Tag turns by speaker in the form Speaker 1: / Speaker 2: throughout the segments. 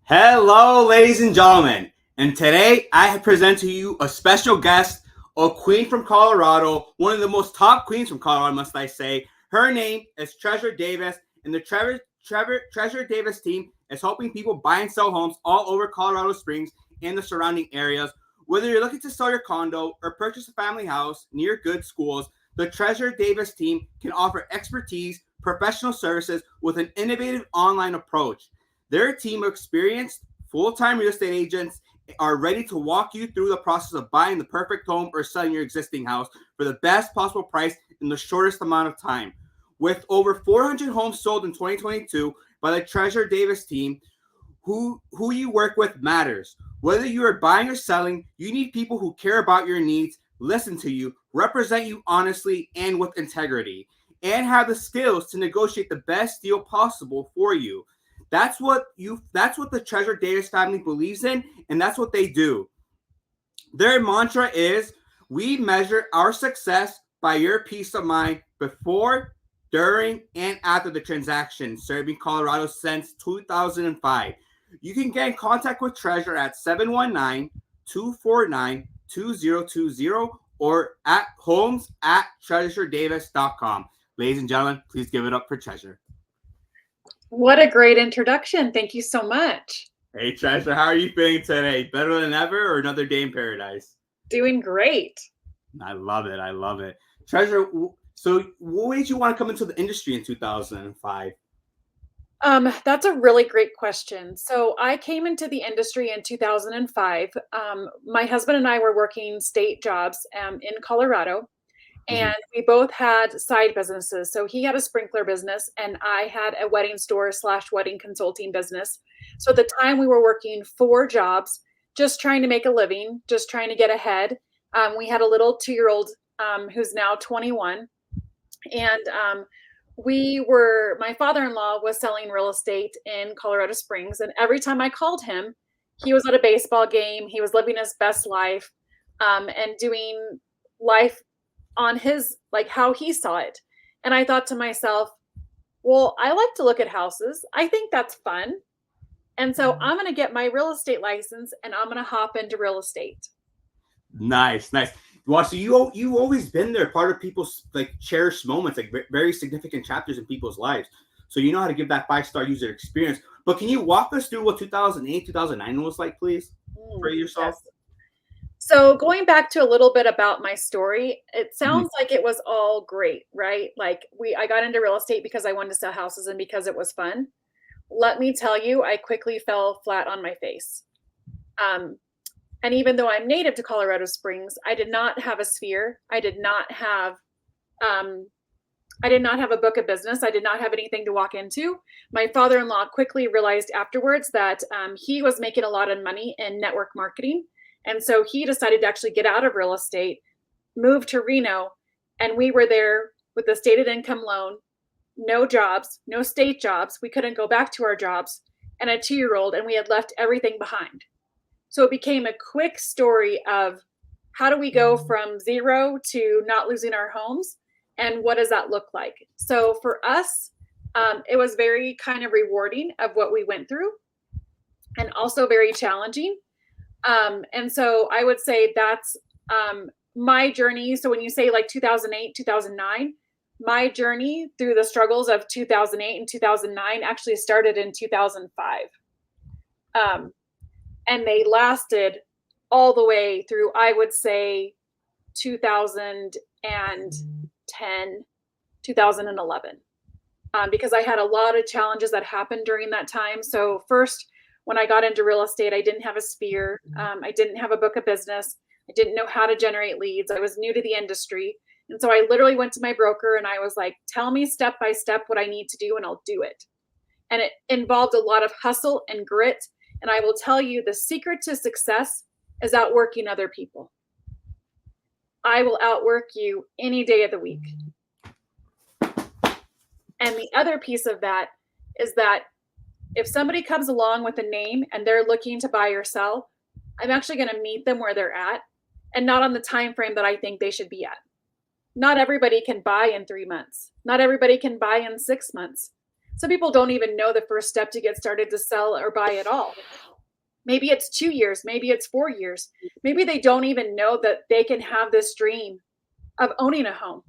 Speaker 1: Hello, ladies and gentlemen. And today I present to you a special guest, a queen from Colorado, one of the most top queens from Colorado, must I say. Her name is Treasure Davis, and the Treasure Davis team is helping people buy and sell homes all over Colorado Springs and the surrounding areas. Whether you're looking to sell your condo or purchase a family house near good schools, the Treasure Davis team can offer expertise, professional services with an innovative online approach. Their team of experienced full-time real estate agents are ready to walk you through the process of buying the perfect home or selling your existing house for the best possible price in the shortest amount of time. With over 400 homes sold in 2022 by the Treasure Davis team, who you work with matters. Whether you are buying or selling, you need people who care about your needs, listen to you, represent you honestly and with integrity, and have the skills to negotiate the best deal possible for you. That's what the Treasure Davis family believes in, and that's what they do. Their mantra is, we measure our success by your peace of mind before, during, and after the transaction, serving Colorado since 2005. You can get in contact with Treasure at 719-249-2020 or at homes@treasuredavis.com. Ladies and gentlemen, please give it up for Treasure.
Speaker 2: What a great introduction. Thank you so much.
Speaker 1: Hey, Treasure, how are you feeling today? Better than ever or another day in paradise?
Speaker 2: Doing great.
Speaker 1: I love it. I love it. Treasure, so what made you want to come into the industry in 2005?
Speaker 2: That's a really great question. So I came into the industry in 2005. My husband and I were working state jobs in Colorado, and we both had side businesses. So he had a sprinkler business, and I had a wedding store / wedding consulting business. So at the time, we were working 4 jobs, just trying to make a living, just trying to get ahead. We had a little 2-year-old who's now 21, and my father-in-law was selling real estate in Colorado Springs, and every time I called him, he was at a baseball game. He was living his best life and doing life on his, like, how he saw it. And I thought to myself, well, I like to look at houses. I think that's fun. And so I'm going to get my real estate license and I'm going to hop into real estate.
Speaker 1: Nice, nice. Well, so you've always been there, part of people's like cherished moments, like very significant chapters in people's lives. So you know how to give that 5-star user experience. But can you walk us through what 2008, 2009 was like, please, for yourself?
Speaker 2: Yes. So going back to a little bit about my story, it sounds like it was all great, right? Like I got into real estate because I wanted to sell houses and because it was fun. Let me tell you, I quickly fell flat on my face. And even though I'm native to Colorado Springs, I did not have a sphere. I did not have a book of business. I did not have anything to walk into. My father-in-law quickly realized afterwards that he was making a lot of money in network marketing. And so he decided to actually get out of real estate, move to Reno, and we were there with a stated income loan, no jobs, no state jobs. We couldn't go back to our jobs, and a 2-year-old, and we had left everything behind. So it became a quick story of how do we go from zero to not losing our homes, and what does that look like? So for us, it was very kind of rewarding of what we went through, and also very challenging. And so I would say that's my journey. So when you say like 2008, 2009, my journey through the struggles of 2008 and 2009 actually started in 2005. And they lasted all the way through, I would say, 2010, 2011, because I had a lot of challenges that happened during that time. So first, when I got into real estate, I didn't have a sphere. I didn't have a book of business. I didn't know how to generate leads. I was new to the industry. And so I literally went to my broker and I was like, tell me step by step what I need to do and I'll do it. And it involved a lot of hustle and grit. And I will tell you, the secret to success is outworking other people. I will outwork you any day of the week. And the other piece of that is that if somebody comes along with a name and they're looking to buy or sell, I'm actually going to meet them where they're at and not on the time frame that I think they should be at. Not everybody can buy in 3 months. Not everybody can buy in 6 months. Some people don't even know the first step to get started to sell or buy at all. Maybe it's 2 years, maybe it's 4 years. Maybe they don't even know that they can have this dream of owning a home.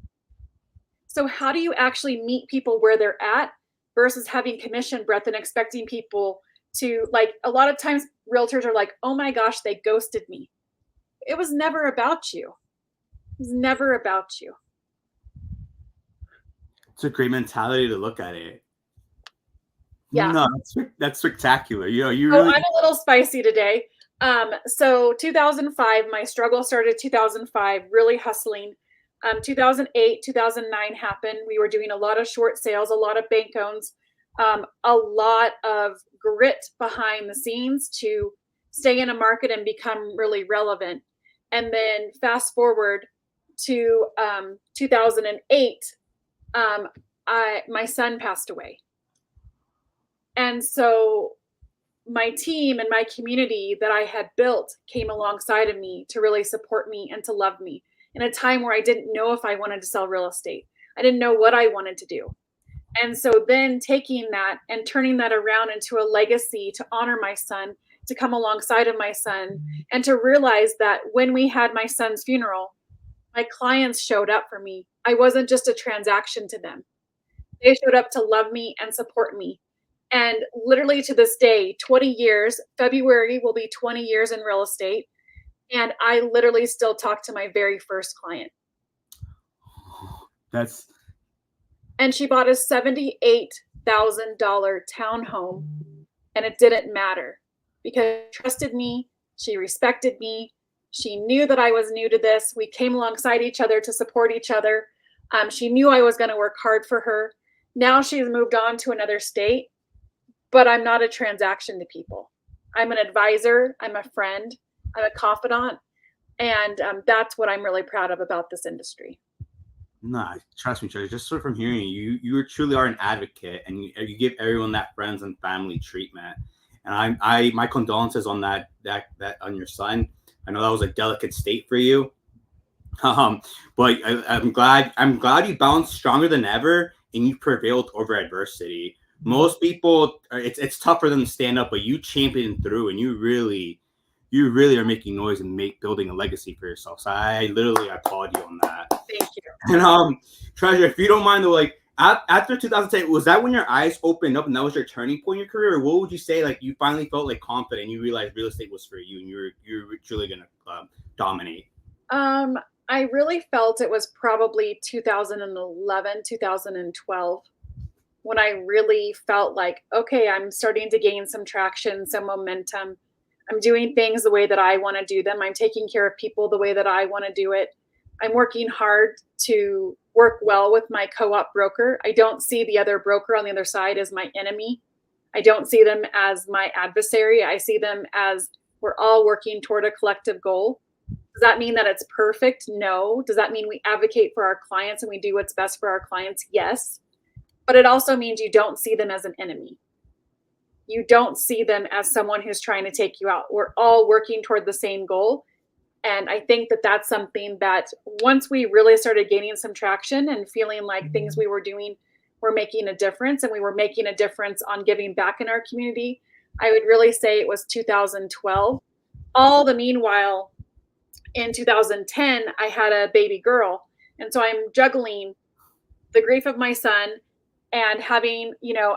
Speaker 2: So how do you actually meet people where they're at versus having commission breath and expecting people to, like, a lot of times realtors are like, "Oh my gosh, they ghosted me." It was never about you. It was never about you.
Speaker 1: It's a great mentality to look at it.
Speaker 2: Yeah.
Speaker 1: No, that's spectacular. You know, you
Speaker 2: Oh,
Speaker 1: really
Speaker 2: I'm a little spicy today. So 2005, my struggle started 2005, really hustling. 2008, 2009 happened. We were doing a lot of short sales, a lot of bank owns, a lot of grit behind the scenes to stay in a market and become really relevant. And then fast forward to 2008, my son passed away. And so my team and my community that I had built came alongside of me to really support me and to love me in a time where I didn't know if I wanted to sell real estate. I didn't know what I wanted to do. And so then taking that and turning that around into a legacy to honor my son, to come alongside of my son, and to realize that when we had my son's funeral, my clients showed up for me. I wasn't just a transaction to them. They showed up to love me and support me. And literally to this day, 20 years, February will be 20 years in real estate. And I literally still talk to my very first client.
Speaker 1: that's
Speaker 2: And she bought a $78,000 townhome. And it didn't matter because she trusted me. She respected me. She knew that I was new to this. We came alongside each other to support each other. She knew I was going to work hard for her. Now she's moved on to another state, but I'm not a transaction to people. I'm an advisor. I'm a friend. I'm a confidant. And that's what I'm really proud of about this industry.
Speaker 1: Nah, trust me, Treasure. Just sort of from hearing you truly are an advocate, and you give everyone that friends and family treatment. And my condolences on that on your son. I know that was a delicate state for you. But I'm glad you bounced stronger than ever, and you prevailed over adversity. Most people, it's tough for them to stand up, but you championed through, and you really are making noise and building a legacy for yourself. So I literally applaud you on that.
Speaker 2: Thank you.
Speaker 1: And Treasure, if you don't mind, though, like after 2010, was that when your eyes opened up and that was your turning point in your career, or what would you say? Like you finally felt like confident, you realized real estate was for you, and you're truly gonna dominate.
Speaker 2: I really felt it was probably 2011, 2012 when I really felt like, okay, I'm starting to gain some traction, some momentum. I'm doing things the way that I want to do them. I'm taking care of people the way that I want to do it. I'm working hard to work well with my co-op broker. I don't see the other broker on the other side as my enemy. I don't see them as my adversary. I see them as we're all working toward a collective goal. Does that mean that it's perfect? No. Does that mean we advocate for our clients and we do what's best for our clients? Yes. But it also means you don't see them as an enemy. You don't see them as someone who's trying to take you out. We're all working toward the same goal. And I think that that's something that once we really started gaining some traction and feeling like things we were doing were making a difference, and we were making a difference on giving back in our community, I would really say it was 2012. All the meanwhile, in 2010, I had a baby girl. And so I'm juggling the grief of my son and having, a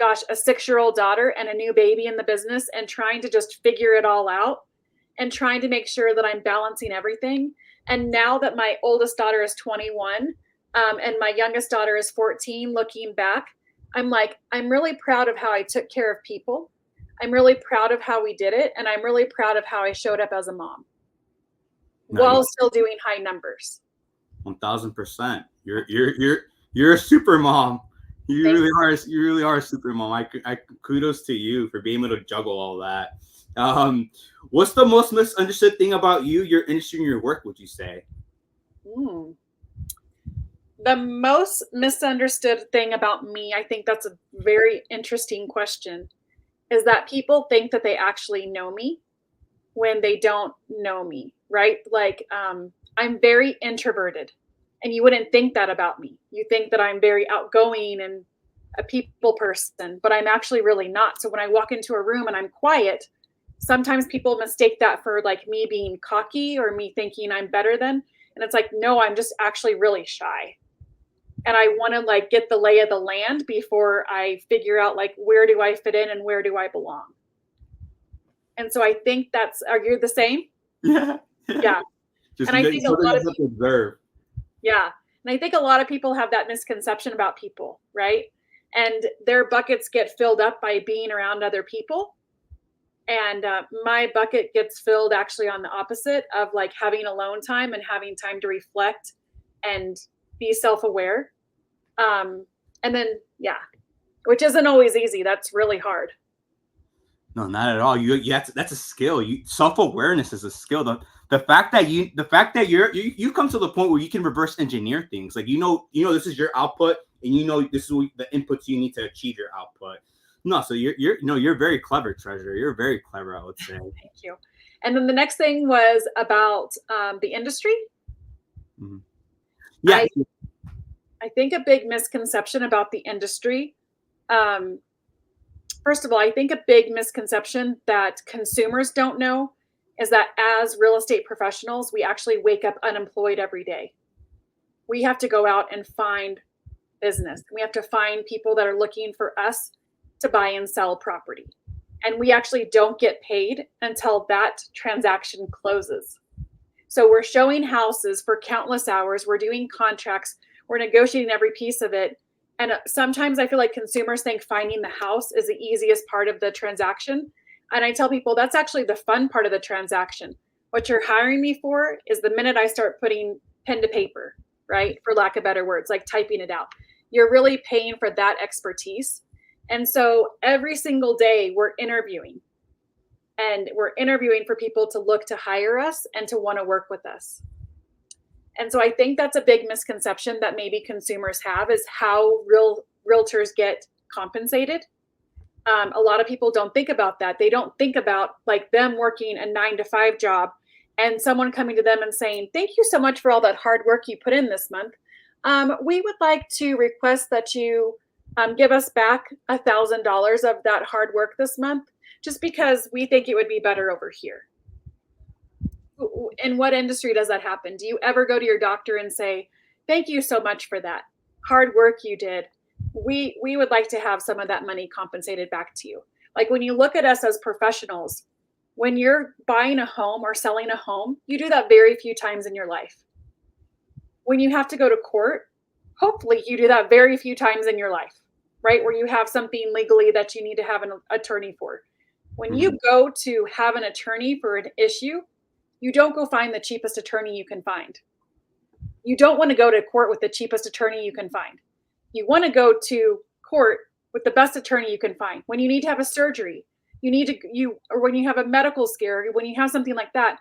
Speaker 2: 6-year-old daughter and a new baby in the business, and trying to just figure it all out and trying to make sure that I'm balancing everything. And now that my oldest daughter is 21, and my youngest daughter is 14, looking back, I'm like, I'm really proud of how I took care of people. I'm really proud of how we did it. And I'm really proud of how I showed up as a mom while still doing high numbers.
Speaker 1: 1000%. You're a super mom. You really are a super mom. I kudos to you for being able to juggle all that. What's the most misunderstood thing about you, your industry, and your work, would you say?
Speaker 2: The most misunderstood thing about me, I think that's a very interesting question, is that people think that they actually know me when they don't know me, right? Like, I'm very introverted, and you wouldn't think that about me. You think that I'm very outgoing and a people person, but I'm actually really not. So when I walk into a room and I'm quiet, sometimes people mistake that for like me being cocky or me thinking I'm better than. And it's like, no, I'm just actually really shy. And I want to like get the lay of the land before I figure out like where do I fit in and where do I belong. And so I think are you the same?
Speaker 1: Yeah.
Speaker 2: Yeah.
Speaker 1: Just
Speaker 2: And I think a
Speaker 1: sort of
Speaker 2: lot of
Speaker 1: just have to observe.
Speaker 2: Yeah. And I think a lot of people have that misconception about people, right? And their buckets get filled up by being around other people. And my bucket gets filled actually on the opposite of like having alone time and having time to reflect and be self aware. And then, yeah, which isn't always easy. That's really hard.
Speaker 1: No, not at all. You have to, that's a skill. Self-awareness is a skill. The fact that you come to the point where you can reverse engineer things. Like you know this is your output, and you know this is the inputs you need to achieve your output. No, so you're very clever, Treasure. You're very clever, I would say.
Speaker 2: Thank you. And then the next thing was about the industry.
Speaker 1: Mm-hmm. Yeah.
Speaker 2: I think a big misconception about the industry. First of all, I think a big misconception that consumers don't know is that as real estate professionals, we actually wake up unemployed every day. We have to go out and find business. We have to find people that are looking for us to buy and sell property. And we actually don't get paid until that transaction closes. So we're showing houses for countless hours. We're doing contracts. We're negotiating every piece of it. And sometimes I feel like consumers think finding the house is the easiest part of the transaction. And I tell people that's actually the fun part of the transaction. What you're hiring me for is the minute I start putting pen to paper, right? For lack of better words, like typing it out. You're really paying for that expertise. And so every single day we're interviewing. And we're interviewing for people to look to hire us and to want to work with us. And so I think that's a big misconception that maybe consumers have is how realtors get compensated. A lot of people don't think about that. They don't think about like them working a 9-to-5 job and someone coming to them and saying, thank you so much for all that hard work you put in this month. We would like to request that you give us back $1,000 of that hard work this month, just because we think it would be better over here. In what industry does that happen? Do you ever go to your doctor and say, thank you so much for that hard work you did? We would like to have some of that money compensated back to you. Like when you look at us as professionals, when you're buying a home or selling a home, you do that very few times in your life. When you have to go to court, hopefully you do that very few times in your life, right? Where you have something legally that you need to have an attorney for. When you go to have an attorney for an issue, you don't go find the cheapest attorney you can find. You don't want to go to court with the cheapest attorney you can find. You want to go to court with the best attorney you can find. When you need to have a surgery, or when you have a medical scare, when you have something like that,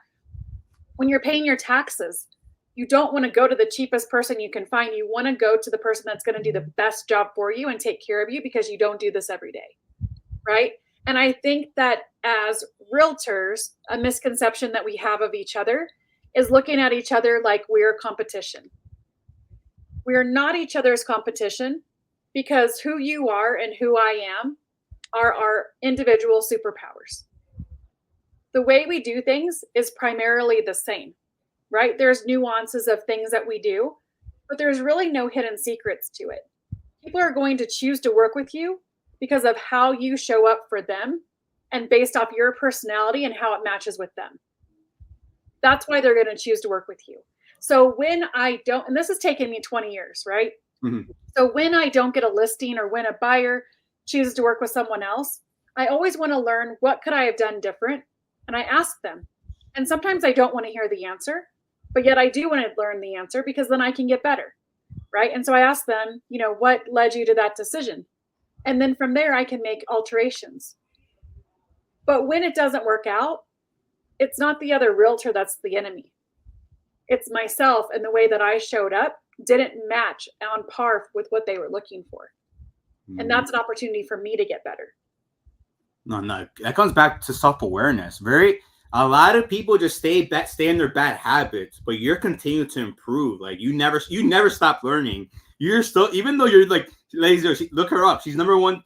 Speaker 2: when you're paying your taxes, you don't want to go to the cheapest person you can find. You want to go to the person that's going to do the best job for you and take care of you because you don't do this every day, right? And I think that as realtors, a misconception that we have of each other is looking at each other like we're competition. We're not each other's competition because who you are and who I am are our individual superpowers. The way we do things is primarily the same, right? There's nuances of things that we do, but there's really no hidden secrets to it. People are going to choose to work with you because of how you show up for them and based off your personality and how it matches with them. That's why they're going to choose to work with you. So when I don't, and this has taken me 20 years, right? Mm-hmm. So when I don't get a listing or when a buyer chooses to work with someone else, I always want to learn what could I have done different? And I ask them. And sometimes I don't want to hear the answer, but yet I do want to learn the answer because then I can get better, right? And so I ask them, what led you to that decision? And then from there, I can make alterations. But when it doesn't work out, it's not the other realtor that's the enemy. It's myself, and the way that I showed up didn't match on par with what they were looking for. And that's an opportunity for me to get better.
Speaker 1: No, that comes back to self-awareness. A lot of people just stay in their bad habits, but you're continuing to improve. Like you never stop learning. You're still, even though you're like Look her up. She's number one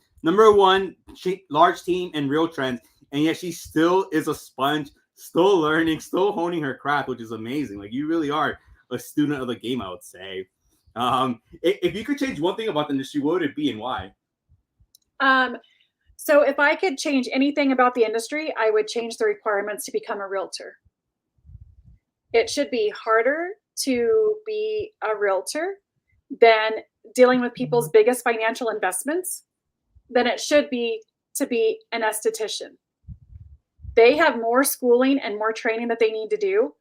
Speaker 1: large team in Real Trends, and yet she still is a sponge, still learning, still honing her craft, which is amazing. Like, you really are a student of the game, I would say. If you could change one thing about the industry, what would it be and why?
Speaker 2: So if I could change anything about the industry, I would change the requirements to become a realtor. It should be harder to be a realtor than dealing with people's biggest financial investments than it should be to be an esthetician. They have more schooling and more training that they need to do.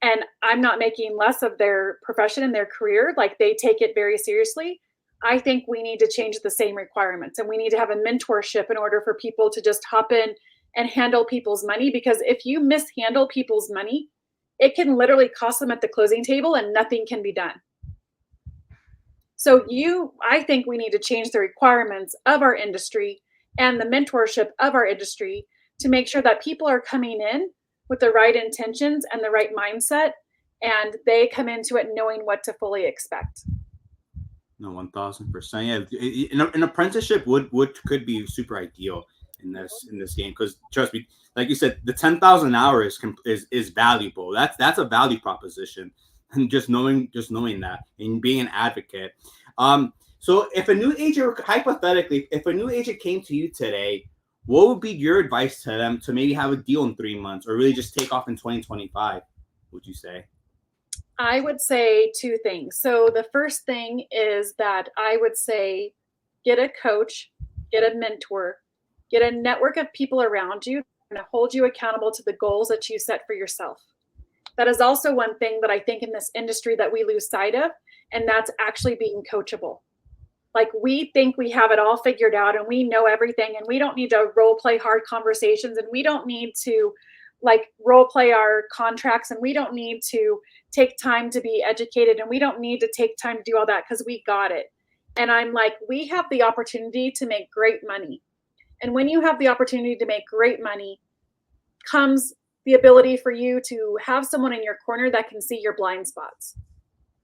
Speaker 2: And I'm not making less of their profession and their career. Like, they take it very seriously. I think we need to change the same requirements, and we need to have a mentorship in order for people to just hop in and handle people's money. Because if you mishandle people's money, it can literally cost them at the closing table and nothing can be done. So I think we need to change the requirements of our industry and the mentorship of our industry to make sure that people are coming in with the right intentions and the right mindset, and they come into it knowing what to fully expect.
Speaker 1: No, 1000%. Yeah, an apprenticeship could be super ideal in this game, because trust me, like you said, the 10,000 hours is valuable. That's a value proposition, and just knowing that and being an advocate. So if a new agent, hypothetically, if a new agent came to you today, what would be your advice to them to maybe have a deal in 3 months, or really just take off in 2025? Would you say?
Speaker 2: I would say two things. So the first thing is that I would say get a coach, get a mentor, get a network of people around you and hold you accountable to the goals that you set for yourself. That is also one thing that I think in this industry that we lose sight of, and that's actually being coachable. Like, we think we have it all figured out and we know everything, and we don't need to role play hard conversations, and we don't need to like role play our contracts, and we don't need to take time to be educated, and we don't need to take time to do all that because we got it. And I'm like, we have the opportunity to make great money. And when you have the opportunity to make great money comes the ability for you to have someone in your corner that can see your blind spots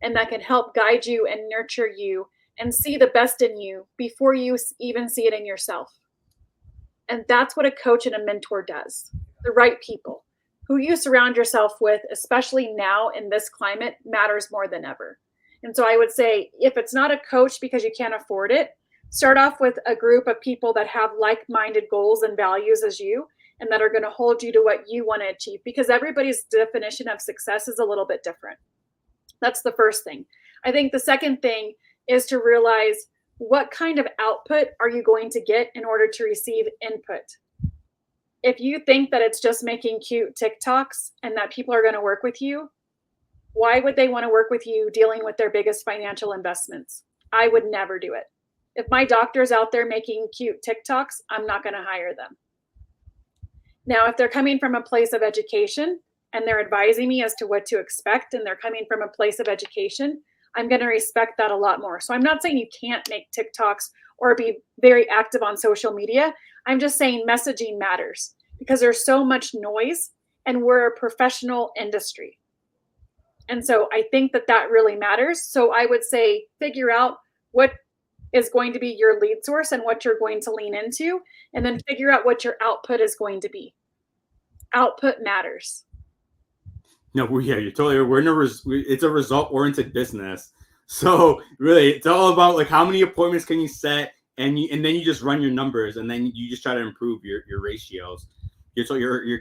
Speaker 2: and that can help guide you and nurture you and see the best in you before you even see it in yourself. And that's what a coach and a mentor does. The right people who you surround yourself with, especially now in this climate, matters more than ever. And so I would say, if it's not a coach because you can't afford it, start off with a group of people that have like-minded goals and values as you, and that are going to hold you to what you want to achieve, because everybody's definition of success is a little bit different. That's the first thing. I think the second thing is to realize, what kind of output are you going to get in order to receive input? If you think that it's just making cute TikToks and that people are going to work with you, why would they want to work with you dealing with their biggest financial investments? I would never do it. If my doctor's out there making cute TikToks, I'm not going to hire them. Now, if they're coming from a place of education and they're advising me as to what to expect, and they're coming from a place of education, I'm going to respect that a lot more. So I'm not saying you can't make TikToks or be very active on social media. I'm just saying messaging matters, because there's so much noise and we're a professional industry. And so I think that really matters. So I would say, figure out what is going to be your lead source and what you're going to lean into, and then figure out what your output is going to be. Output matters.
Speaker 1: No, yeah, you're totally. It's a result-oriented business. So really, it's all about like how many appointments can you set, and then you just run your numbers, and then you just try to improve your ratios, your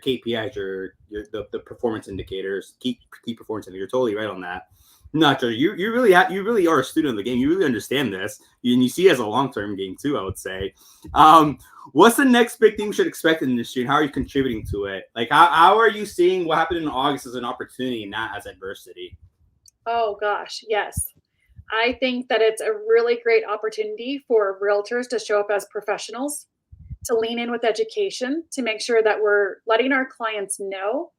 Speaker 1: KPIs, the performance indicators, key performance indicators. You're totally right on that. Not sure. You really are a student of the game. You really understand this, and you see it as a long-term game too, I would say. What's the next big thing we should expect in the industry, and how are you contributing to it? Like, how are you seeing what happened in August as an opportunity and not as adversity?
Speaker 2: Oh gosh, yes. I think that it's a really great opportunity for realtors to show up as professionals, to lean in with education, to make sure that we're letting our clients know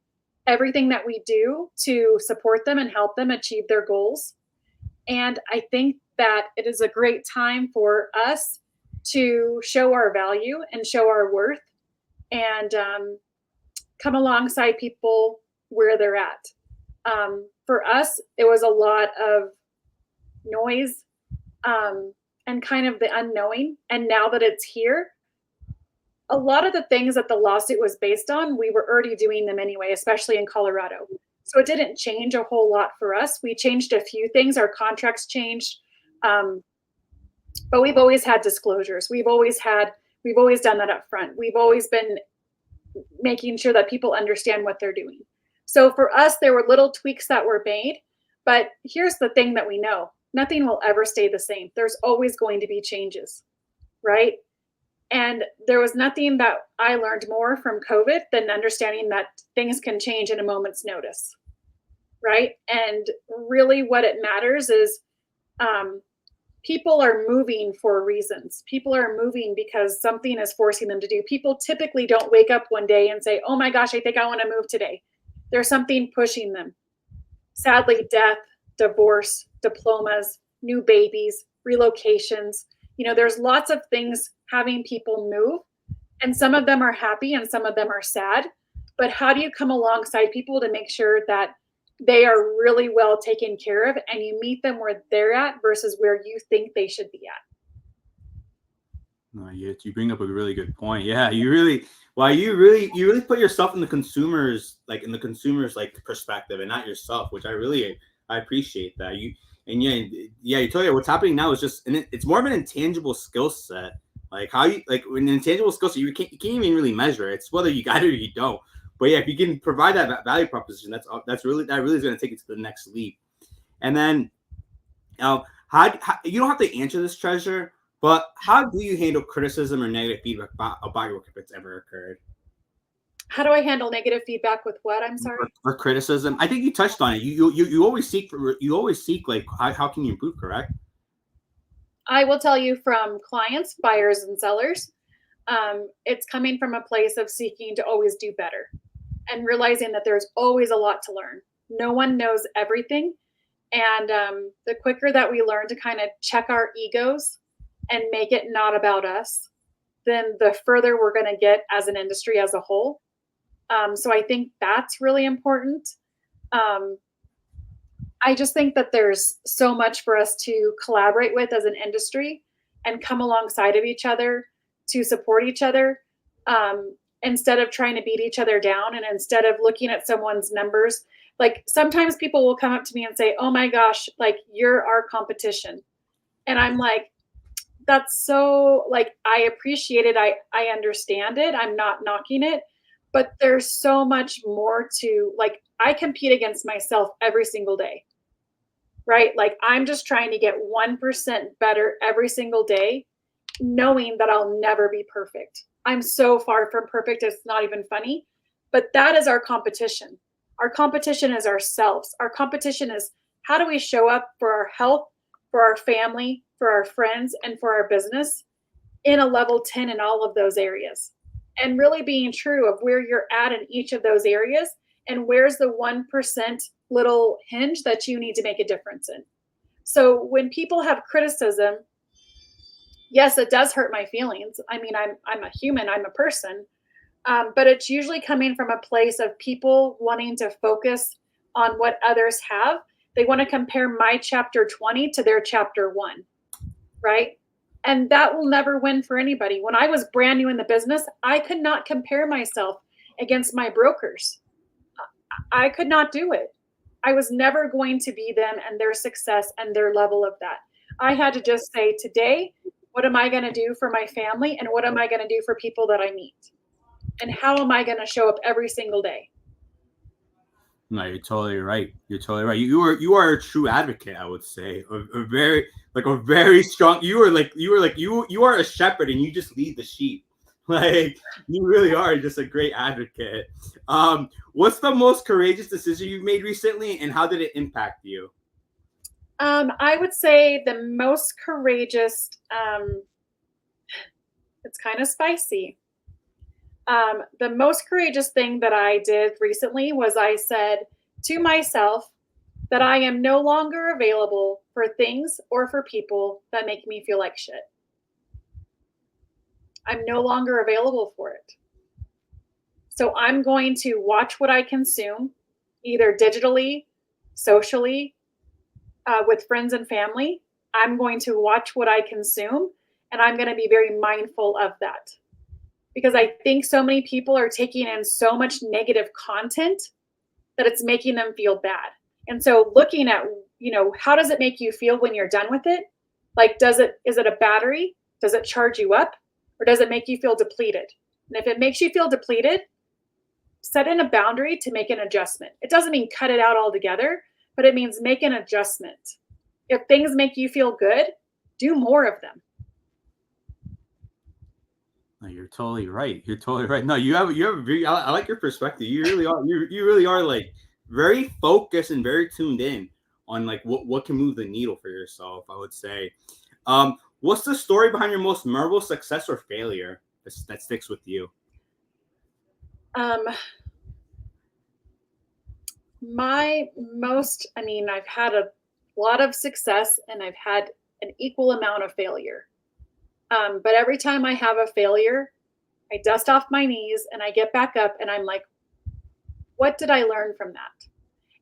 Speaker 2: everything that we do to support them and help them achieve their goals. And I think that it is a great time for us to show our value and show our worth, and come alongside people where they're at. For us, it was a lot of noise and kind of the unknowing. And now that it's here, a lot of the things that the lawsuit was based on, we were already doing them anyway, especially in Colorado. So it didn't change a whole lot for us. We changed a few things. Our contracts changed. But we've always had disclosures. We've always done that up front. We've always been making sure that people understand what they're doing. So for us, there were little tweaks that were made. But here's the thing that we know: nothing will ever stay the same. There's always going to be changes, right? And there was nothing that I learned more from COVID than understanding that things can change in a moment's notice, right? And really what it matters is people are moving for reasons. People are moving because something is forcing them to do. People typically don't wake up one day and say, oh my gosh, I think I want to move today. There's something pushing them. Sadly, death, divorce, diplomas, new babies, relocations. There's lots of things having people move, and some of them are happy and some of them are sad. But how do you come alongside people to make sure that they are really well taken care of and you meet them where they're at versus where you think they should be at?
Speaker 1: No, you bring up a really good point. Yeah, you really put yourself in the consumer's perspective and not yourself, which I appreciate that. You tell you what's happening now is just, and it's more of an intangible skill set. Like how you an intangible skill set, you can't even really measure it. It's whether you got it or you don't. But yeah, if you can provide that value proposition, that really is going to take it to the next leap. And then, how you don't have to answer this, Treasure, but how do you handle criticism or negative feedback about your work if it's ever occurred?
Speaker 2: How do I handle negative feedback with what? I'm sorry.
Speaker 1: Or criticism. I think you touched on it. You always seek like how can you improve, correct?
Speaker 2: I will tell you, from clients, buyers, and sellers, it's coming from a place of seeking to always do better and realizing that there's always a lot to learn. No one knows everything. And the quicker that we learn to kind of check our egos and make it not about us, then the further we're going to get as an industry as a whole. So I think that's really important. I just think that there's so much for us to collaborate with as an industry and come alongside of each other to support each other, instead of trying to beat each other down, and instead of looking at someone's numbers. Like, sometimes people will come up to me and say, oh my gosh, like, you're our competition. And I'm like, that's so, like, I appreciate it. I understand it. I'm not knocking it, but there's so much more to, like, I compete against myself every single day, right? Like, I'm just trying to get 1% better every single day, knowing that I'll never be perfect. I'm so far from perfect, it's not even funny, but that is our competition. Our competition is ourselves. Our competition is, how do we show up for our health, for our family, for our friends, and for our business in a level 10 in all of those areas? And really being true of where you're at in each of those areas, and where's the 1% little hinge that you need to make a difference in. So when people have criticism, yes, it does hurt my feelings. I mean, I'm a human, I'm a person, but it's usually coming from a place of people wanting to focus on what others have. They want to compare my chapter 20 to their chapter 1, right? And that will never win for anybody. When I was brand new in the business, I could not compare myself against my brokers. I could not do it. I was never going to be them and their success and their level of that. I had to just say, today, what am I going to do for my family, and what am I going to do for people that I meet? And how am I going to show up every single day?
Speaker 1: No, you're totally right. You're totally right. You are a true advocate, I would say. A very strong. You are a shepherd, and you just lead the sheep. Like, you really are just a great advocate. What's the most courageous decision you've made recently, and how did it impact you?
Speaker 2: I would say the most courageous, it's kind of spicy. The most courageous thing that I did recently was I said to myself that I am no longer available for things or for people that make me feel like shit. I'm no longer available for it. So I'm going to watch what I consume, either digitally, socially, with friends and family, I'm going to watch what I consume, and I'm going to be very mindful of that. Because I think so many people are taking in so much negative content that it's making them feel bad. And so looking at, how does it make you feel when you're done with it? Like, is it a battery? Does it charge you up? Or does it make you feel depleted? And if it makes you feel depleted, set in a boundary to make an adjustment. It doesn't mean cut it out altogether, but it means make an adjustment. If things make you feel good, do more of them.
Speaker 1: No, you're totally right. You're totally right. No, you have very, I like your perspective. You really are you really are like very focused and very tuned in on like what can move the needle for yourself, I would say. What's the story behind your most memorable success or failure that sticks with you?
Speaker 2: Um, I've had a lot of success and I've had an equal amount of failure. But every time I have a failure, I dust off my knees and I get back up and I'm like, what did I learn from that?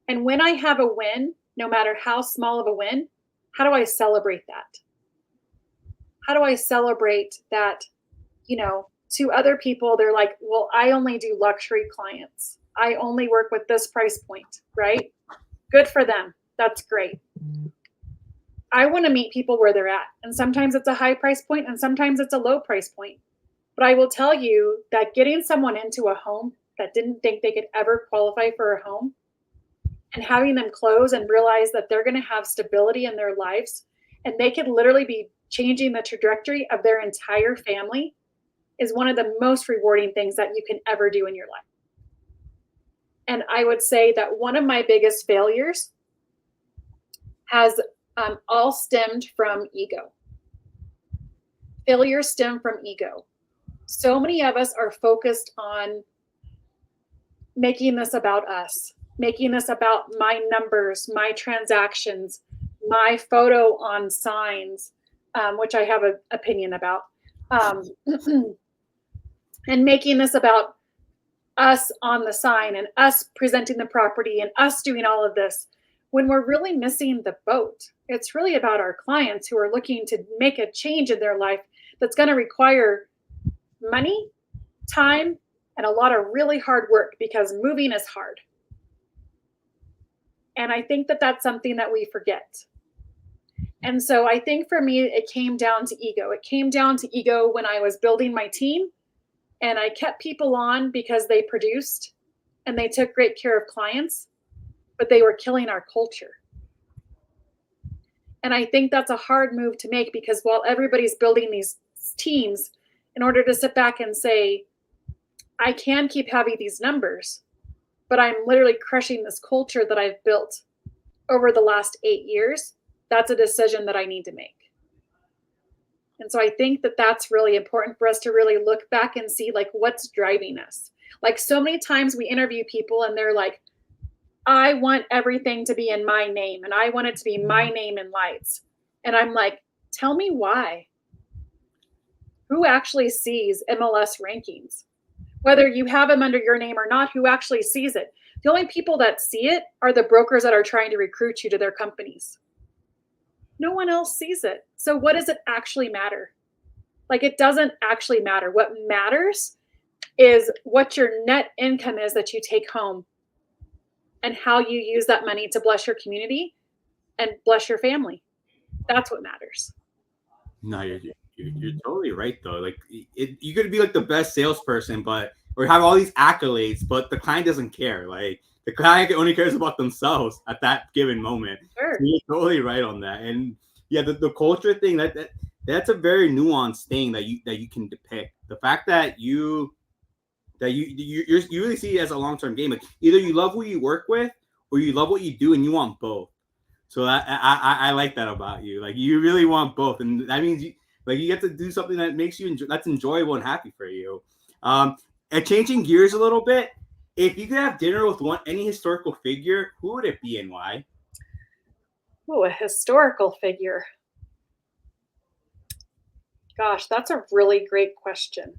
Speaker 2: And when I have a win, no matter how small of a win, how do I celebrate that? How do I celebrate that, to other people, they're like, well, I only do luxury clients. I only work with this price point, right? Good for them. That's great. I want to meet people where they're at. And sometimes it's a high price point and sometimes it's a low price point. But I will tell you that getting someone into a home that didn't think they could ever qualify for a home and having them close and realize that they're going to have stability in their lives and they could literally be changing the trajectory of their entire family is one of the most rewarding things that you can ever do in your life. And I would say that one of my biggest failures has all stemmed from ego. Failures stem from ego. So many of us are focused on making this about us, making this about my numbers, my transactions, my photo on signs, which I have an opinion about, and making this about us on the sign and us presenting the property and us doing all of this when we're really missing the boat. It's really about our clients who are looking to make a change in their life that's going to require money, time, and a lot of really hard work because moving is hard. And I think that that's something that we forget. And so I think for me, it came down to ego. It came down to ego when I was building my team and I kept people on because they produced and they took great care of clients, but they were killing our culture. And I think that's a hard move to make because while everybody's building these teams, in order to sit back and say, I can keep having these numbers, but I'm literally crushing this culture that I've built over the last 8 years, that's a decision that I need to make. And so I think that that's really important for us to really look back and see like what's driving us. Like so many times we interview people and they're like, I want everything to be in my name and I want it to be my name in lights. And I'm like, tell me why. Who actually sees MLS rankings? Whether you have them under your name or not, who actually sees it? The only people that see it are the brokers that are trying to recruit you to their companies. No one else sees it. So what does it actually matter? Like it doesn't actually matter. What matters is what your net income is that you take home and how you use that money to bless your community and bless your family. That's what matters.
Speaker 1: No, you're totally right though. Like you could be like the best salesperson, but or have all these accolades, but the client doesn't care. Like the client only cares about themselves at that given moment.
Speaker 2: Sure.
Speaker 1: So you're totally right on that. And yeah, the culture thing that's a very nuanced thing that you can depict. The fact that you really see it as a long term game. Like either you love who you work with or you love what you do and you want both. So I like that about you. Like you really want both, and that means you get to do something that makes you that's enjoyable and happy for you. And changing gears a little bit, if you could have dinner with any historical figure, who would it be and why?
Speaker 2: Oh, a historical figure. Gosh, that's a really great question.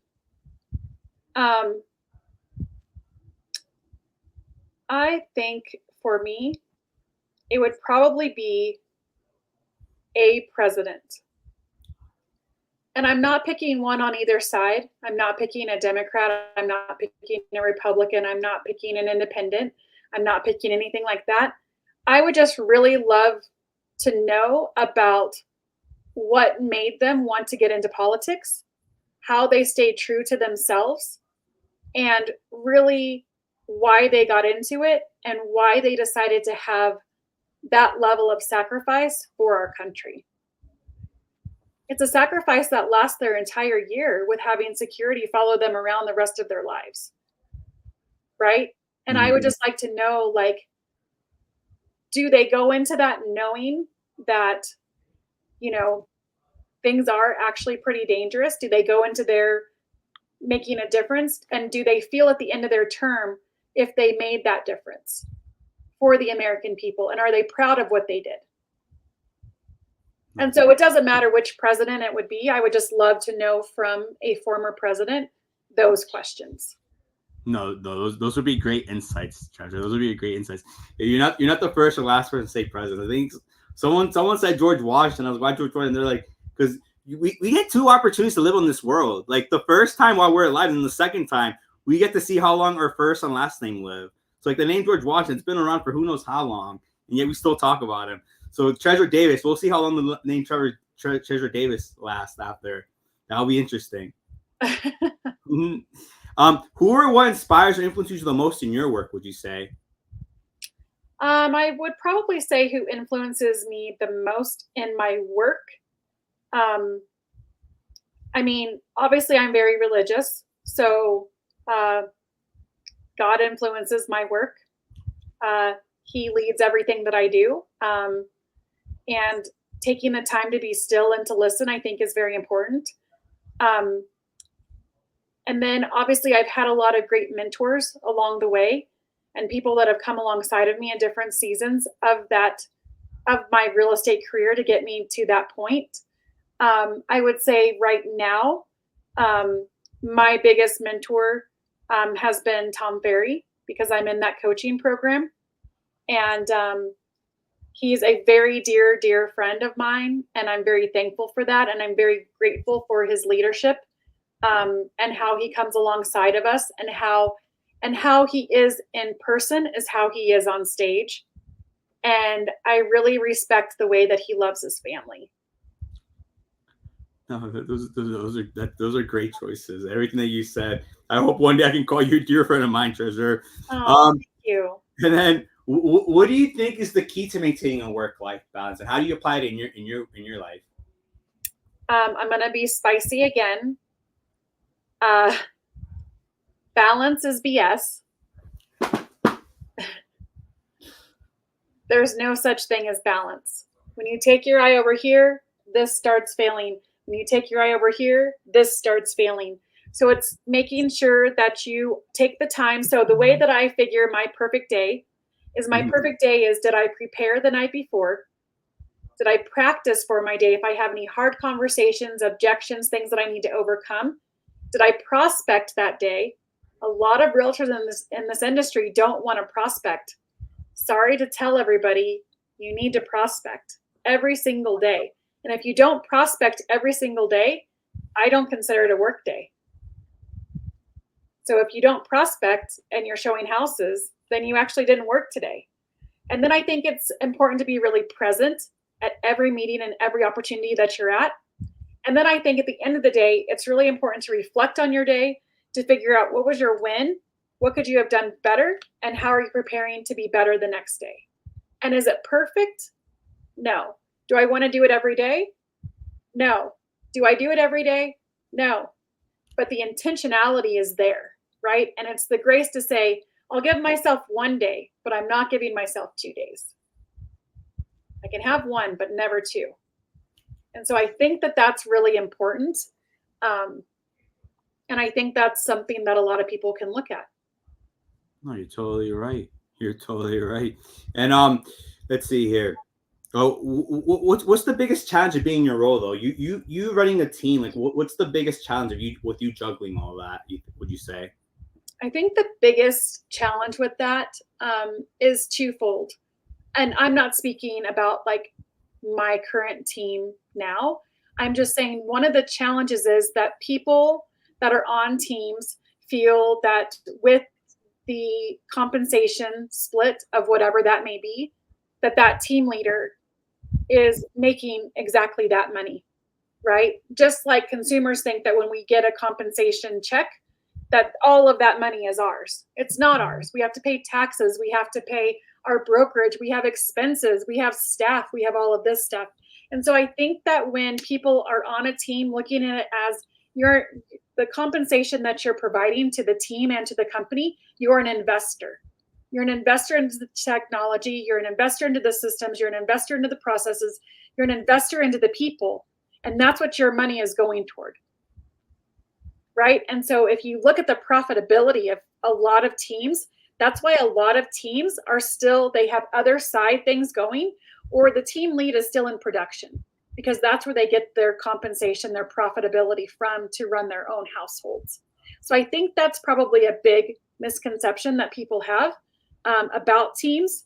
Speaker 2: I think for me, it would probably be a president. And I'm not picking one on either side. I'm not picking a Democrat. I'm not picking a Republican. I'm not picking an independent. I'm not picking anything like that. I would just really love to know about what made them want to get into politics, how they stayed true to themselves, and really why they got into it and why they decided to have that level of sacrifice for our country. It's a sacrifice that lasts their entire year with having security follow them around the rest of their lives. Right? And I would just like to know, like, do they go into that knowing that, you know, things are actually pretty dangerous? Do they go into their making a difference? And do they feel at the end of their term if they made that difference for the American people? And are they proud of what they did? And so it doesn't matter which president it would be. I would just love to know from a former president those questions.
Speaker 1: No, those would be great insights, Treasure. Those would be great insights. You're not the first or last person to say president. I think someone said George Washington. I was watching George Washington. They're like, because we get two opportunities to live in this world. Like the first time while we're alive, and the second time we get to see how long our first and last name live. So like the name George Washington's been around for who knows how long, and yet we still talk about him. So Treasure Davis, we'll see how long the name Treasure Davis lasts after. That'll be interesting. Who or what inspires or influences you the most in your work, would you say?
Speaker 2: I would probably say who influences me the most in my work. I mean, obviously I'm very religious, so God influences my work. He leads everything that I do. And taking the time to be still and to listen, I think is very important. And then obviously I've had a lot of great mentors along the way and people that have come alongside of me in different seasons of my real estate career to get me to that point. I would say right now, my biggest mentor has been Tom Ferry, because I'm in that coaching program. And he's a very dear, dear friend of mine. And I'm very thankful for that. And I'm very grateful for his leadership. And how he comes alongside of us, and how he is in person is how he is on stage. And I really respect the way that he loves his family.
Speaker 1: No, those are great choices. Everything that you said. I hope one day I can call you a dear friend of mine, Treasure.
Speaker 2: Thank you.
Speaker 1: And then, what do you think is the key to maintaining a work-life balance, and how do you apply it in your life?
Speaker 2: I'm gonna be spicy again. Balance is BS. There's no such thing as balance. When you take your eye over here, this starts failing. When you take your eye over here, this starts failing. So it's making sure that you take the time. So the way that I figure my perfect day is, did I prepare the night before? Did I practice for my day if I have any hard conversations, objections, things that I need to overcome? Did I prospect that day? A lot of realtors in this industry don't want to prospect. Sorry to tell everybody, you need to prospect every single day. And if you don't prospect every single day, I don't consider it a work day. So if you don't prospect and you're showing houses, then you actually didn't work today. And then I think it's important to be really present at every meeting and every opportunity that you're at. And then I think at the end of the day, it's really important to reflect on your day, to figure out what was your win, what could you have done better, and how are you preparing to be better the next day? And is it perfect? No. Do I want to do it every day? No. Do I do it every day? No. But the intentionality is there, right? And it's the grace to say, I'll give myself one day, but I'm not giving myself 2 days. I can have one, but never two. And so I think that that's really important. And I think that's something that a lot of people can look at.
Speaker 1: No, you're totally right. You're totally right. And let's see here. Oh, what's the biggest challenge of being in your role though? You running a team. Like, what's the biggest challenge of you juggling all that? Would you say?
Speaker 2: I think the biggest challenge with that is twofold. And I'm not speaking about like my current team now. I'm just saying one of the challenges is that people that are on teams feel that with the compensation split of whatever that may be, that that team leader is making exactly that money, right? Just like consumers think that when we get a compensation check, that all of that money is ours. It's not ours. We have to pay taxes. We have to pay our brokerage. We have expenses. We have staff. We have all of this stuff. And so I think that when people are on a team looking at it as the compensation that you're providing to the team and to the company, you're an investor. You're an investor into the technology. You're an investor into the systems. You're an investor into the processes. You're an investor into the people. And that's what your money is going toward. Right? And so if you look at the profitability of a lot of teams, that's why a lot of teams are still, they have other side things going, or the team lead is still in production, because that's where they get their compensation, their profitability from to run their own households. So I think that's probably a big misconception that people have about teams.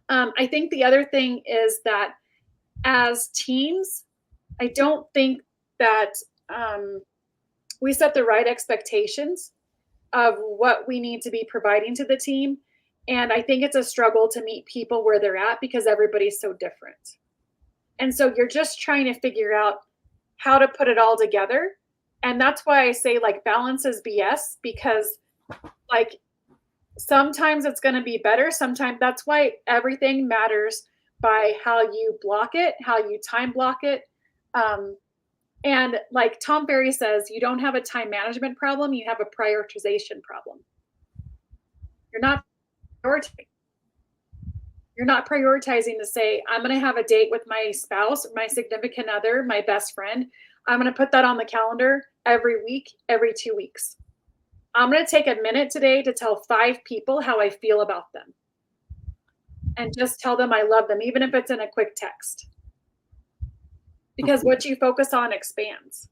Speaker 2: I think the other thing is that as teams, I don't think that we set the right expectations of what we need to be providing to the team. And I think it's a struggle to meet people where they're at because everybody's so different. And so you're just trying to figure out how to put it all together. And that's why I say like balance is BS, because like sometimes it's going to be better. Sometimes that's why everything matters by how you block it, how you time block it. And like Tom Ferry says, you don't have a time management problem, you have a prioritization problem. You're not prioritizing to say, I'm going to have a date with my spouse, my significant other, my best friend. I'm going to put that on the calendar every week, every 2 weeks. I'm going to take a minute today to tell 5 people how I feel about them. And just tell them I love them, even if it's in a quick text. Because what you focus on expands.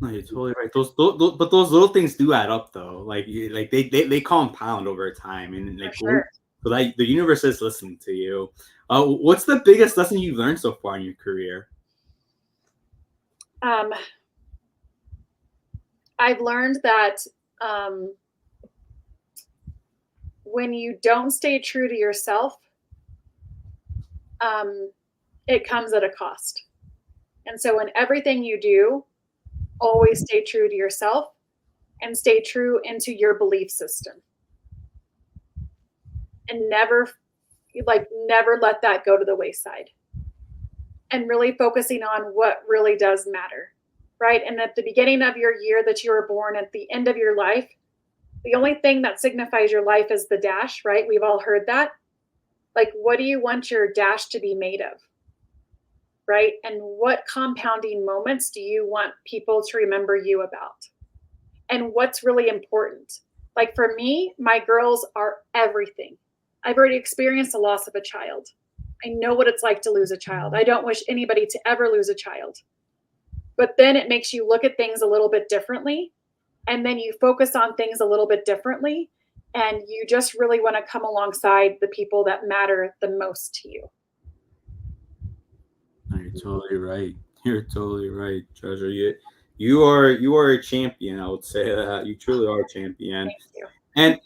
Speaker 1: No, you're totally right. Those little things do add up, though. Like they compound over time, and like
Speaker 2: sure.
Speaker 1: So like the universe is listening to you. What's the biggest lesson you've learned so far in your career?
Speaker 2: I've learned that when you don't stay true to yourself, it comes at a cost. And so in everything you do, always stay true to yourself and stay true into your belief system. And never let that go to the wayside. And really focusing on what really does matter, right? And at the beginning of your year that you were born, at the end of your life, the only thing that signifies your life is the dash, right? We've all heard that. Like, what do you want your dash to be made of? Right? And what compounding moments do you want people to remember you about? And what's really important? Like for me, my girls are everything. I've already experienced the loss of a child. I know what it's like to lose a child. I don't wish anybody to ever lose a child. But then it makes you look at things a little bit differently. And then you focus on things a little bit differently. And you just really want to come alongside the people that matter the most to you.
Speaker 1: You're totally right. You're totally right, Treasure. You are a champion. I would say that you truly are a champion.
Speaker 2: Thank you.
Speaker 1: And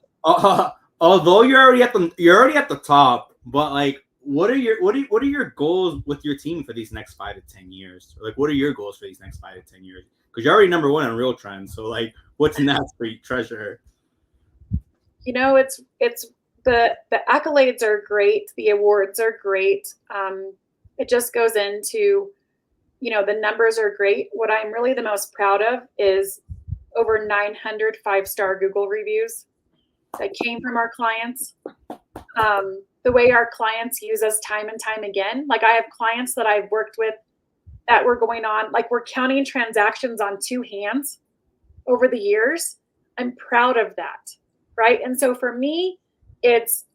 Speaker 1: although you're already at the top, but like, what are your goals with your team for these next 5 to 10 years? Like, what are your goals for these next 5 to 10 years? Because you're already number 1 on Real Trends. So like, what's next for you, Treasure?
Speaker 2: You know, it's the accolades are great. The awards are great. It just goes into, you know, the numbers are great. What I'm really the most proud of is over 900 5-star Google reviews that came from our clients. The way our clients use us time and time again. Like I have clients that I've worked with that were going on, like we're counting transactions on 2 hands over the years. I'm proud of that, right? And so for me, it's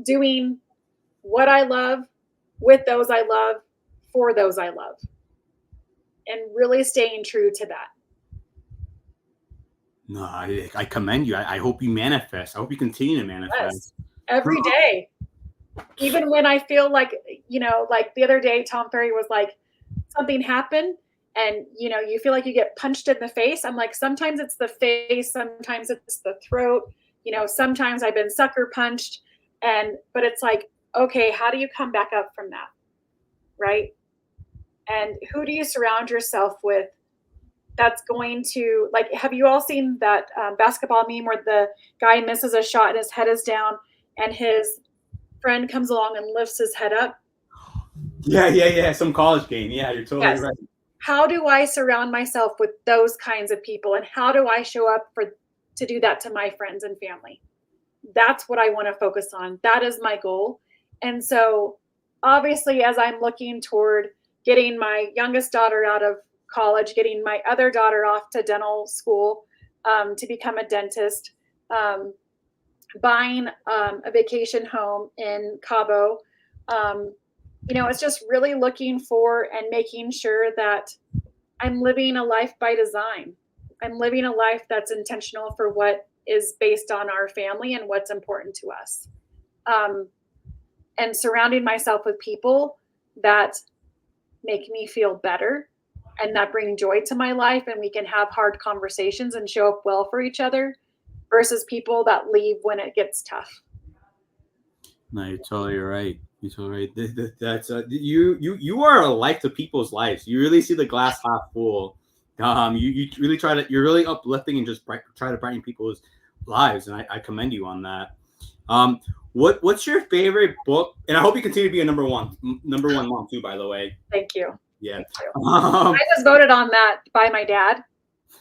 Speaker 2: doing what I love, with those I love, for those I love, and really staying true to that.
Speaker 1: No, I commend you. I hope you manifest. I hope you continue to manifest.
Speaker 2: Yes. Every day. Even when I feel like, like the other day, Tom Ferry was like, something happened and, you feel like you get punched in the face. I'm like, sometimes it's the face, sometimes it's the throat, sometimes I've been sucker punched. But it's like, okay, how do you come back up from that? Right. And who do you surround yourself with that's going to, like, have you all seen that basketball meme where the guy misses a shot and his head is down and his friend comes along and lifts his head up?
Speaker 1: Yeah. Some college game. Yeah, you're totally
Speaker 2: Yes.
Speaker 1: right.
Speaker 2: How do I surround myself with those kinds of people? And how do I show up to do that to my friends and family? That's what I want to focus on. That is my goal. And so obviously, as I'm looking toward getting my youngest daughter out of college, getting my other daughter off to dental school to become a dentist, um, buying a vacation home in Cabo, um, it's just really looking for and making sure that I'm living a life by design. I'm living a life that's intentional for what is based on our family and what's important to us. Um, and surrounding myself with people that make me feel better and that bring joy to my life, and we can have hard conversations and show up well for each other versus people that leave when it gets tough.
Speaker 1: No, you're totally right. You're totally right. That's you are a light to people's lives. You really see the glass half full. You really you're really uplifting and just try to brighten people's lives, and I commend you on that. Um, what's your favorite book? And I hope you continue to be a number one mom too. By the way,
Speaker 2: Thank you.
Speaker 1: yeah.
Speaker 2: Thank you. I was voted on that by my dad.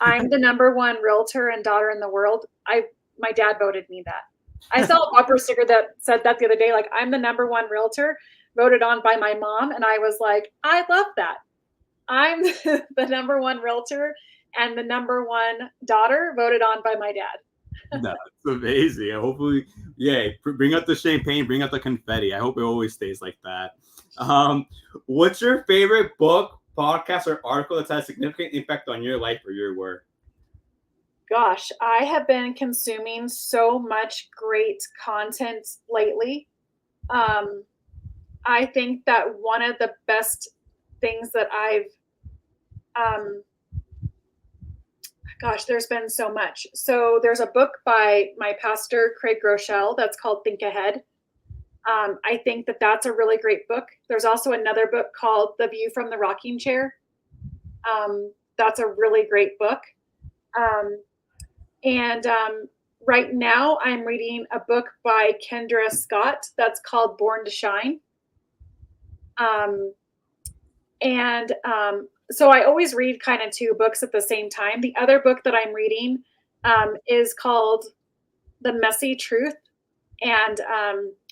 Speaker 2: I'm the number one realtor and daughter in the world. My dad voted me that. I saw a bumper sticker that said that the other day, like, I'm the number one realtor voted on by my mom. And I was like, I love that. I'm the number one realtor and the number one daughter voted on by my dad.
Speaker 1: That's amazing. Hopefully, yeah, bring out the champagne, bring out the confetti. I hope it always stays like that. What's your favorite book, podcast, or article that's had a significant impact on your life or your work?
Speaker 2: Gosh, I have been consuming so much great content lately. Um, I think that one of the best things that um, there's been so much. So there's a book by my pastor, Craig Groeschel, that's called Think Ahead. I think that that's a really great book. There's also another book called The View from the Rocking Chair. That's a really great book. And right now I'm reading a book by Kendra Scott that's called Born to Shine. So I always read kind of two books at the same time. The other book that I'm reading is called The Messy Truth, and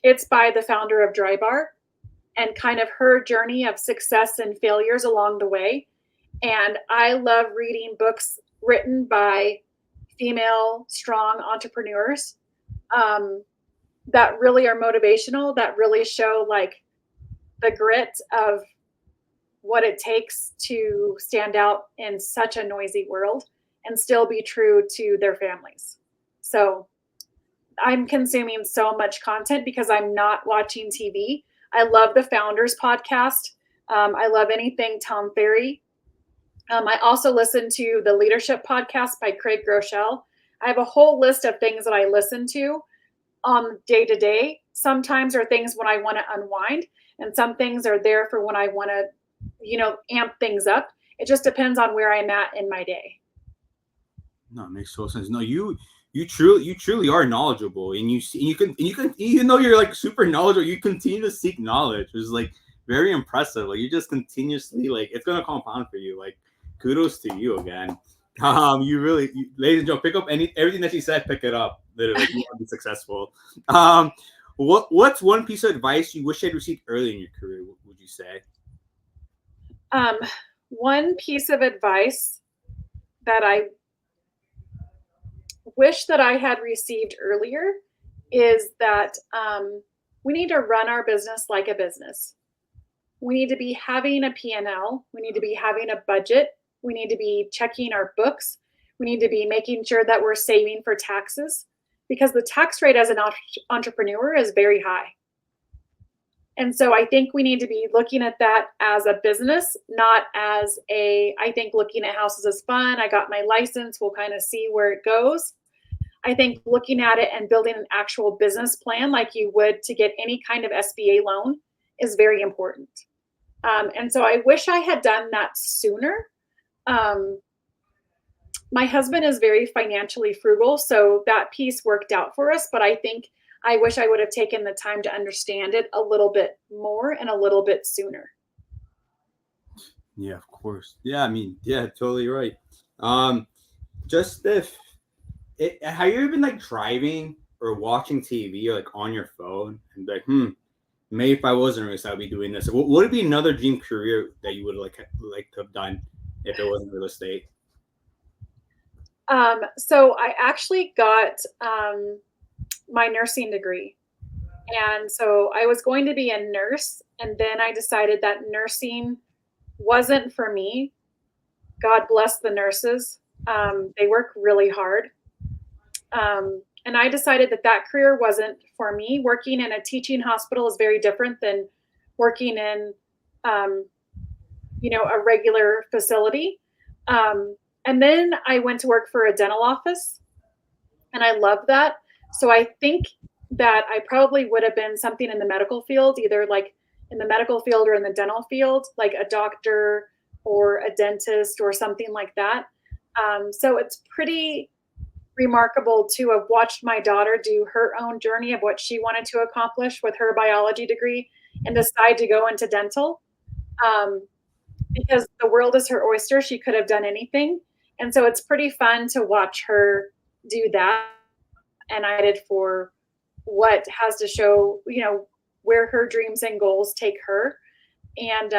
Speaker 2: it's by the founder of Dry Bar and kind of her journey of success and failures along the way. And I love reading books written by female, strong entrepreneurs that really are motivational, that really show like the grit of what it takes to stand out in such a noisy world and still be true to their families. So I'm consuming so much content because I'm not watching TV. I love the Founders podcast. I love anything Tom Ferry. I also listen to the Leadership podcast by Craig Groeschel. I have a whole list of things that I listen to on day to day. Sometimes are things when I want to unwind, and some things are there for when I want to, amp things up. It just depends on where I'm at in my day.
Speaker 1: No, it makes total sense. No, you truly are knowledgeable, and you can even though you're like super knowledgeable, you continue to seek knowledge, which is like very impressive. Like you just continuously, like, it's gonna compound for you. Like, kudos to you again. Ladies and gentlemen, pick up everything that she said. Pick it up. Literally, you want to be successful. What's one piece of advice you wish you had received early in your career? What would you say?
Speaker 2: One piece of advice that I wish that I had received earlier is that we need to run our business like a business. We need to be having a P&L. We need to be having a budget. We need to be checking our books. We need to be making sure that we're saving for taxes, because the tax rate as an entrepreneur is very high. And so I think we need to be looking at that as a business, not as I think looking at houses is fun. I got my license. We'll kind of see where it goes. I think looking at it and building an actual business plan like you would to get any kind of SBA loan is very important. And so I wish I had done that sooner. Um, my husband is very financially frugal, so that piece worked out for us. But I think I wish I would have taken the time to understand it a little bit more and a little bit sooner.
Speaker 1: Yeah, of course. Yeah, I mean, yeah, totally right. Just if have you ever been like driving or watching TV or like on your phone and be like, maybe if I wasn't rich, I'd be doing this. What would be another dream career that you would like to have done if it wasn't real estate?
Speaker 2: So I actually got my nursing degree. And so I was going to be a nurse, and then I decided that nursing wasn't for me. God bless the nurses. They work really hard. And I decided that that career wasn't for me. Working in a teaching hospital is very different than working in, a regular facility. And then I went to work for a dental office, and I loved that. So I think that I probably would have been something in the medical field, either like in the medical field or in the dental field, like a doctor or a dentist or something like that. So it's pretty remarkable to have watched my daughter do her own journey of what she wanted to accomplish with her biology degree and decide to go into dental. Because the world is her oyster. She could have done anything. And so it's pretty fun to watch her do that. And I did for what has to show, where her dreams and goals take her. And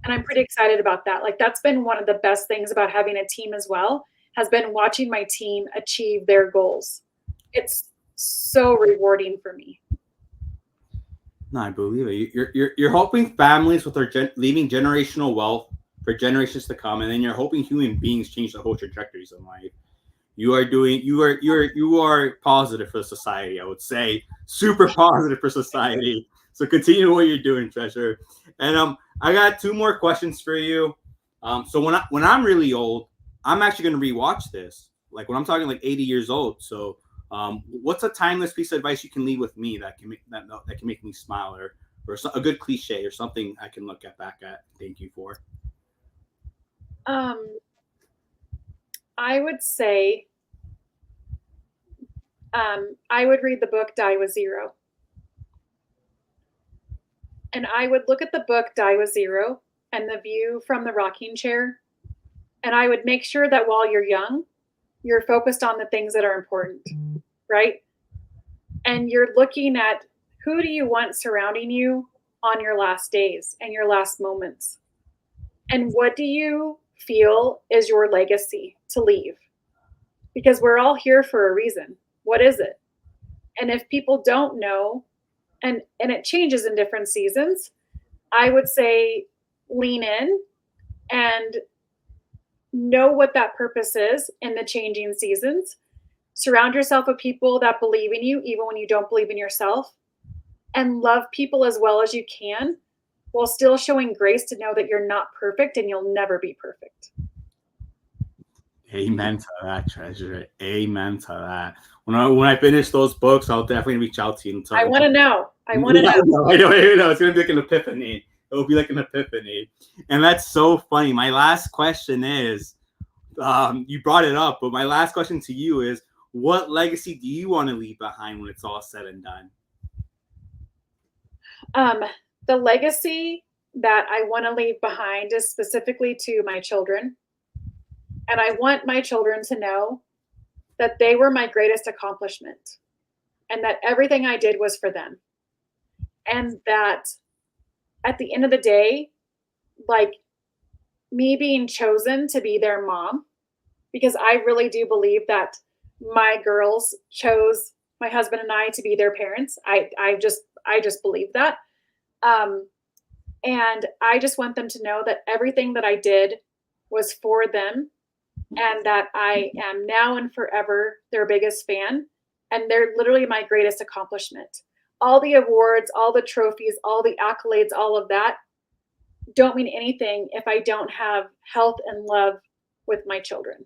Speaker 2: I'm pretty excited about that. Like that's been one of the best things about having a team as well, has been watching my team achieve their goals. It's so rewarding for me.
Speaker 1: No, I believe it. You're helping families with their leaving generational wealth for generations to come, and then you're hoping human beings change the whole trajectories of life. You are positive for society. I would say super positive for society. So continue what you're doing, Treasure. And I got two more questions for you. So when I'm really old, I'm actually going to rewatch this. Like when I'm talking like 80 years old. So what's a timeless piece of advice you can leave with me that can make me smile, or a good cliche or something I can look back at? Thank you for.
Speaker 2: I would say I would read the book Die with Zero. And I would look at the book Die with Zero and the view from the rocking chair. And I would make sure that while you're young, you're focused on the things that are important, right? And you're looking at who do you want surrounding you on your last days and your last moments? And what do you feel is your legacy to leave? Because we're all here for a reason. What is it? And if people don't know, and it changes in different seasons, I would say lean in and know what that purpose is in the changing seasons. Surround yourself with people that believe in you, even when you don't believe in yourself, and love people as well as you can while still showing grace to know that you're not perfect and you'll never be perfect.
Speaker 1: Amen to that, Treasure. Amen to that. When I finish those books, I'll definitely reach out to you and tell
Speaker 2: I
Speaker 1: you.
Speaker 2: want to know. I want to know.
Speaker 1: I know. It's gonna be like an epiphany. It'll be like an epiphany, and that's so funny. My last question is, you brought it up, but my last question to you is, what legacy do you want to leave behind when it's all said and done?
Speaker 2: The legacy that I want to leave behind is specifically to my children. And I want my children to know that they were my greatest accomplishment and that everything I did was for them. And that at the end of the day, like me being chosen to be their mom, because I really do believe that my girls chose my husband and I to be their parents. I just believe that. And I just want them to know that everything that I did was for them and that I am now and forever their biggest fan. And they're literally my greatest accomplishment. all the awards, all the trophies, all the accolades, all of that don't mean anything if I don't have health and love with my children.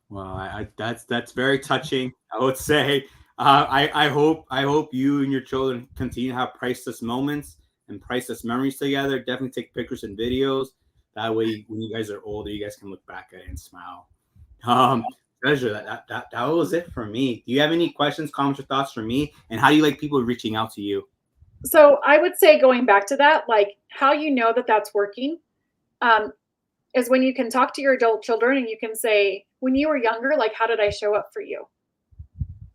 Speaker 1: Well, that's very touching. I would say. I hope you and your children continue to have priceless moments and priceless memories together. Definitely take pictures and videos. That way, when you guys are older, you guys can look back at it and smile. Treasure, that was it for me. Do you have any questions, comments, or thoughts for me? And how do you like people reaching out to you?
Speaker 2: So I would say, going back to that, like, how you know that that's working, um, is when you can talk to your adult children and you can say, when you were younger, like, how did I show up for you?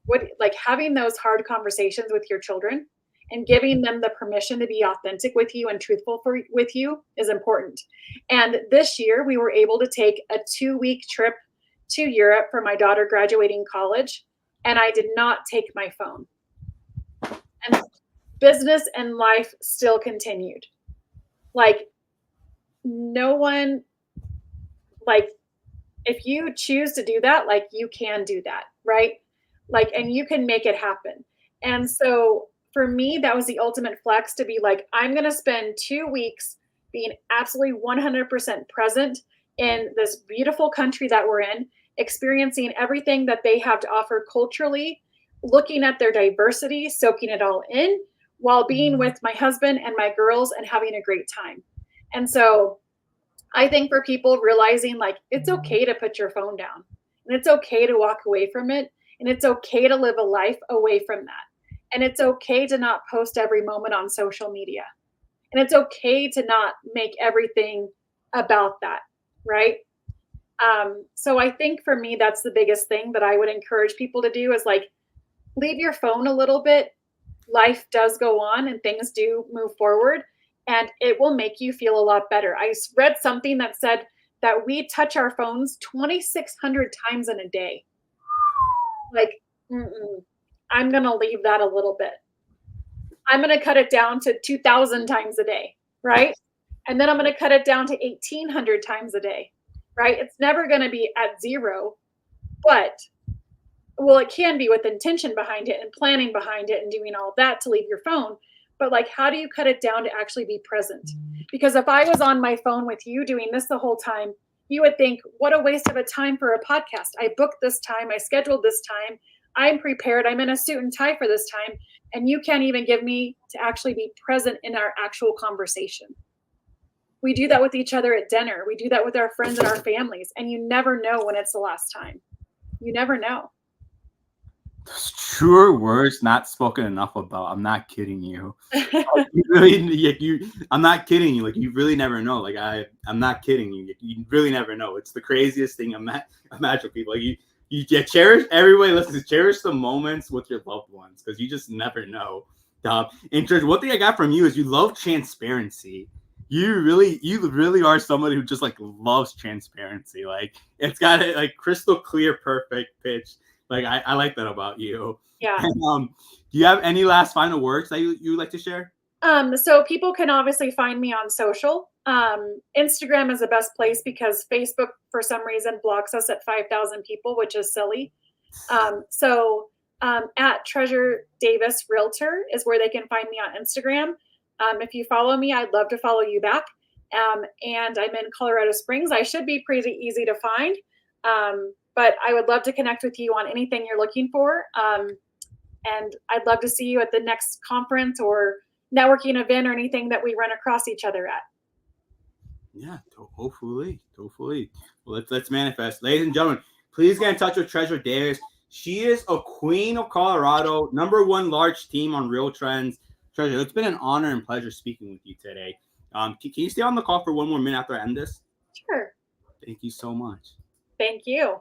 Speaker 2: What, like, having those hard conversations with your children and giving them the permission to be authentic with you and truthful with you is important. And this year we were able to take a 2-week trip to Europe for my daughter graduating college, and I did not take my phone. And business and life still continued. Like, no one, like, if you choose to do that, like, you can do that, right? Like, and you can make it happen. And so for me, that was the ultimate flex, to be like, I'm going to spend 2 weeks being absolutely 100% present in this beautiful country that we're in, experiencing everything that they have to offer culturally, looking at their diversity, soaking it all in, while being with my husband and my girls and having a great time. And so I think for people realizing, like, it's okay to put your phone down, and it's okay to walk away from it, and it's okay to live a life away from that. And it's okay to not post every moment on social media. And it's okay to not make everything about that, right? So I think for me, that's the biggest thing that I would encourage people to do, is like, leave your phone a little bit. Life does go on and things do move forward, and it will make you feel a lot better. I read something that said that we touch our phones 2,600 times in a day. Like, I'm going to leave that a little bit. I'm going to cut it down to 2,000 times a day, right? And then I'm going to cut it down to 1,800 times a day, right? It's never going to be at zero, but, well, it can be with intention behind it and planning behind it and doing all that to leave your phone. But, like, how do you cut it down to actually be present? Because if I was on my phone with you doing this the whole time, you would think, what a waste of a time for a podcast. I booked this time, I scheduled this time, I'm prepared, I'm in a suit and tie for this time, and you can't even give me to actually be present in our actual conversation. We do that with each other at dinner. We do that with our friends and our families, and you never know when it's the last time. You never know.
Speaker 1: Truer words not spoken enough about. I'm not kidding you. You really, I'm not kidding you. Like, you really never know. Like, I'm not kidding you. You really never know. It's the craziest thing. Imagine people. Like, you cherish, everybody listens, cherish the moments with your loved ones, because you just never know. And George, one thing I got from you is you love transparency. You really are somebody who just, like, loves transparency. Like, it's got a, like, crystal clear, perfect pitch. Like, I like that about you.
Speaker 2: Yeah.
Speaker 1: And, do you have any last final words that you would like to share?
Speaker 2: So people can obviously find me on social. Instagram is the best place because Facebook, for some reason, blocks us at 5,000 people, which is silly. At Treasure Davis Realtor is where they can find me on Instagram. If you follow me, I'd love to follow you back. And I'm in Colorado Springs. I should be pretty easy to find. But I would love to connect with you on anything you're looking for. And I'd love to see you at the next conference or networking event or anything that we run across each other at.
Speaker 1: Yeah, hopefully. Well, let's manifest. Ladies and gentlemen, please get in touch with Treasure Davis. She is a queen of Colorado, #1 large team on Real Trends. Treasure, it's been an honor and pleasure speaking with you today. Can you stay on the call for one more minute after I end this?
Speaker 2: Sure.
Speaker 1: Thank you so much.
Speaker 2: Thank you.